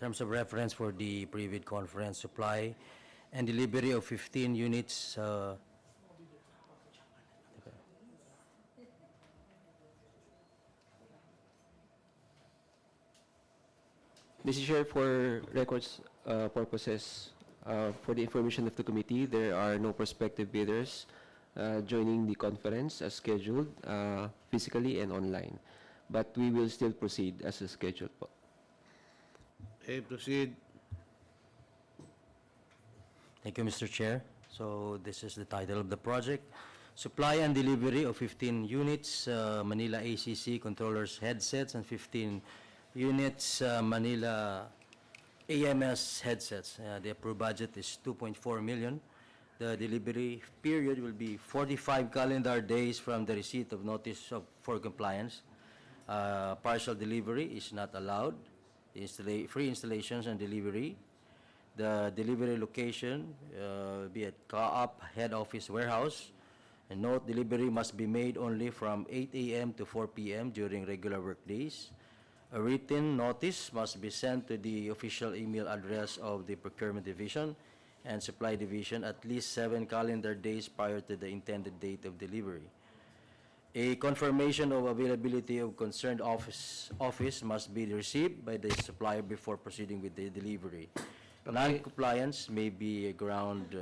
terms of reference for the pre-bid conference, supply and delivery of 15 units. Mr. Chair, for records purposes, for the information of the committee, there are no prospective bidders joining the conference as scheduled, physically and online. But we will still proceed as scheduled po. Proceed. Thank you, Mr. Chair. So this is the title of the project. Supply and delivery of 15 units, Manila ACC controllers headsets, and 15 units, Manila AMS headsets. The approved budget is 2.4 million. The delivery period will be 45 calendar days from the receipt of notice for compliance. Partial delivery is not allowed. Free installations and delivery. The delivery location be at CAAP head office warehouse. And note, delivery must be made only from 8 a.m. to 4 p.m. during regular work days. A written notice must be sent to the official email address of the Procurement Division and Supply Division at least 7 calendar days prior to the intended date of delivery. A confirmation of availability of concerned office must be received by the supplier before proceeding with the delivery. Non-compliance may be a ground.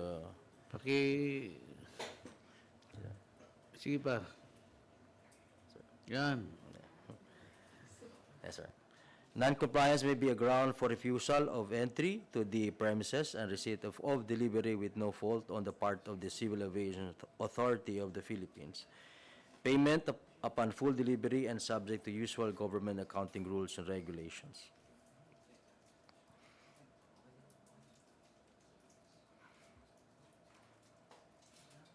Sige pa. Yan. Yes, sir. Non-compliance may be a ground for refusal of entry to the premises and receipt of delivery with no fault on the part of the Civil Aviation Authority of the Philippines. Payment upon full delivery and subject to usual government accounting rules and regulations.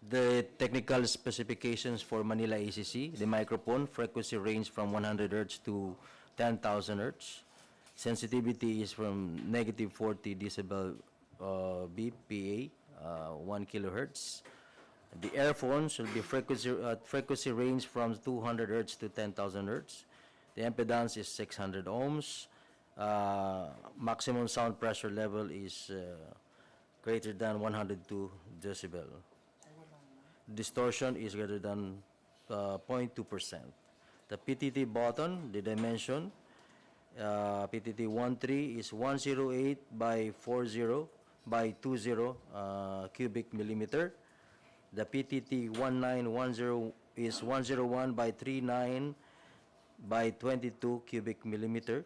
The technical specifications for Manila ACC, the microphone frequency range from 100 Hz to 10,000 Hz. Sensitivity is from -40 decibel BPA, 1 kilohertz. The earphones will be frequency range from 200 Hz to 10,000 Hz. The impedance is 600 ohms. Maximum sound pressure level is greater than 102 decibel. Distortion is greater than 0.2%. The PTT button, the dimension, PTT 13 is 108 by 40 by 20 cubic millimeter. The PTT 1910 is 101 by 39 by 22 cubic millimeter.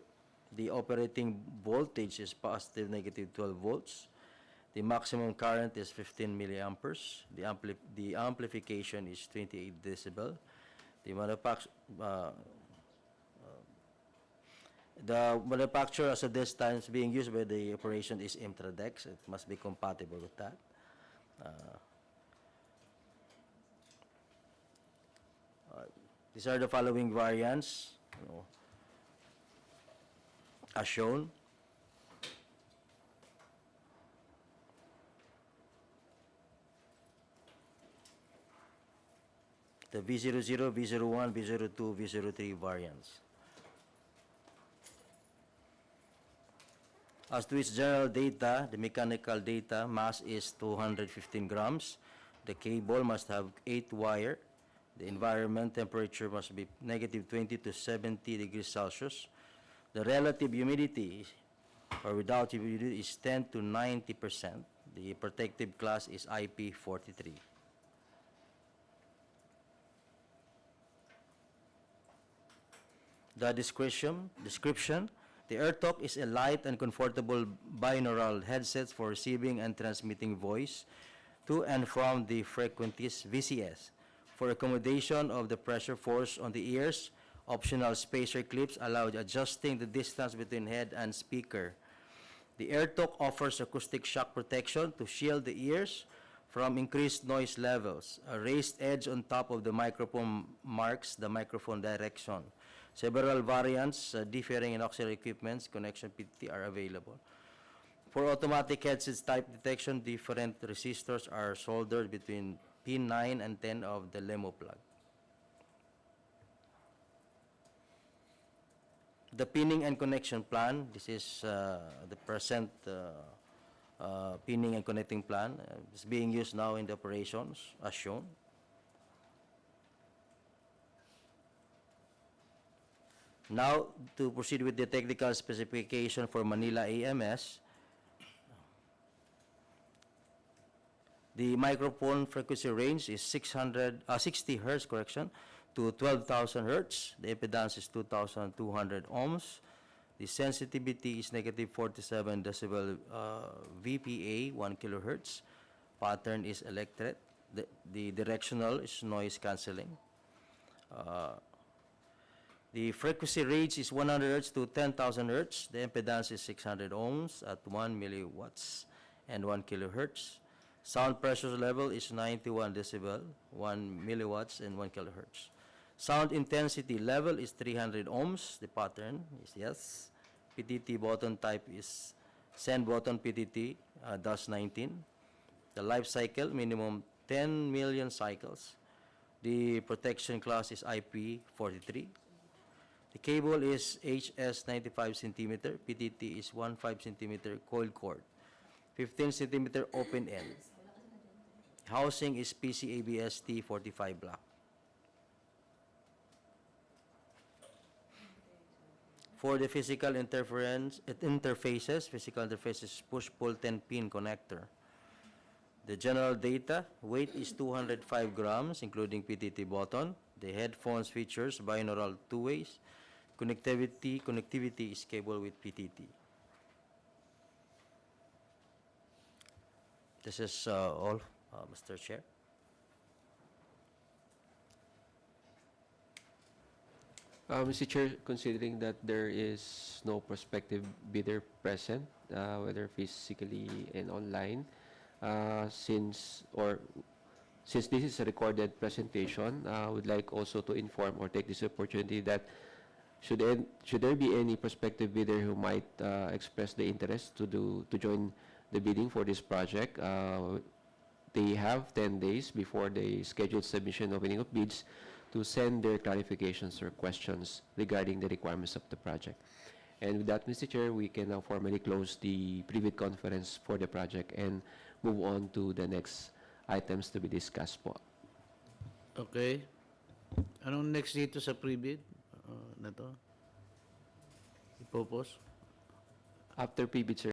The operating voltage is positive negative 12 volts. The maximum current is 15 milliamperes. The amplification is 28 decibel. The manufacturer as of this time being used by the operation is Intradex. It must be compatible with that. These are the following variants, as shown. The V00, V01, V02, V03 variants. As to its general data, the mechanical data mass is 215 grams. The cable must have 8 wire. The environment temperature must be -20 to 70 degrees Celsius. The relative humidity or without humidity is 10 to 90%. The protective class is IP43. The description, the AirTalk is a light and comfortable binaural headset for receiving and transmitting voice to and from the frequencies VCS. For accommodation of the pressure force on the ears, optional spacer clips allow adjusting the distance between head and speaker. The AirTalk offers acoustic shock protection to shield the ears from increased noise levels. A raised edge on top of the microphone marks the microphone direction. Several variants differing in auxiliary equipments connection PTT are available. For automatic headsets type detection, different resistors are soldered between pin 9 and 10 of the LEMO plug. The pinning and connection plan, this is the present pinning and connecting plan. It's being used now in the operations as shown. Now, to proceed with the technical specification for Manila AMS, the microphone frequency range is 60 hertz, correction, to 12,000 hertz. The impedance is 2,200 ohms. The sensitivity is negative 47 decibel VPA, 1 kilohertz. Pattern is electret. The directional is noise cancelling. The frequency range is 100 hertz to 10,000 hertz. The impedance is 600 ohms at 1 milliwatts and 1 kilohertz. Sound pressure level is 91 decibel, 1 milliwatts and 1 kilohertz. Sound intensity level is 300 ohms. The pattern is yes. PTT button type is send button PTT -19. The life cycle minimum 10 million cycles. The protection class is IP43. The cable is HS 95 centimeter. PTT is 15 centimeter coil cord. 15 centimeter open end. Housing is PCABST 45 block. For the physical interfaces, push-pull 10-pin connector. The general data, weight is 205 grams, including PTT button. The headphones features binaural two ways. Connectivity is cable with PTT. This is all, Mr. Chair. Mr. Chair, considering that there is no prospective bidder present, whether physically and online, since this is a recorded presentation, I would like also to inform or take this opportunity that should there be any prospective bidder who might express the interest to join the bidding for this project, they have 10 days before the scheduled submission opening of bids to send their clarifications or questions regarding the requirements of the project. And with that, Mr. Chair, we can now formally close the pre-bid conference for the project and move on to the next items to be discussed po. Okay. Anong next dito sa pre-bid na to? Ipopos? After pre-bid, sir,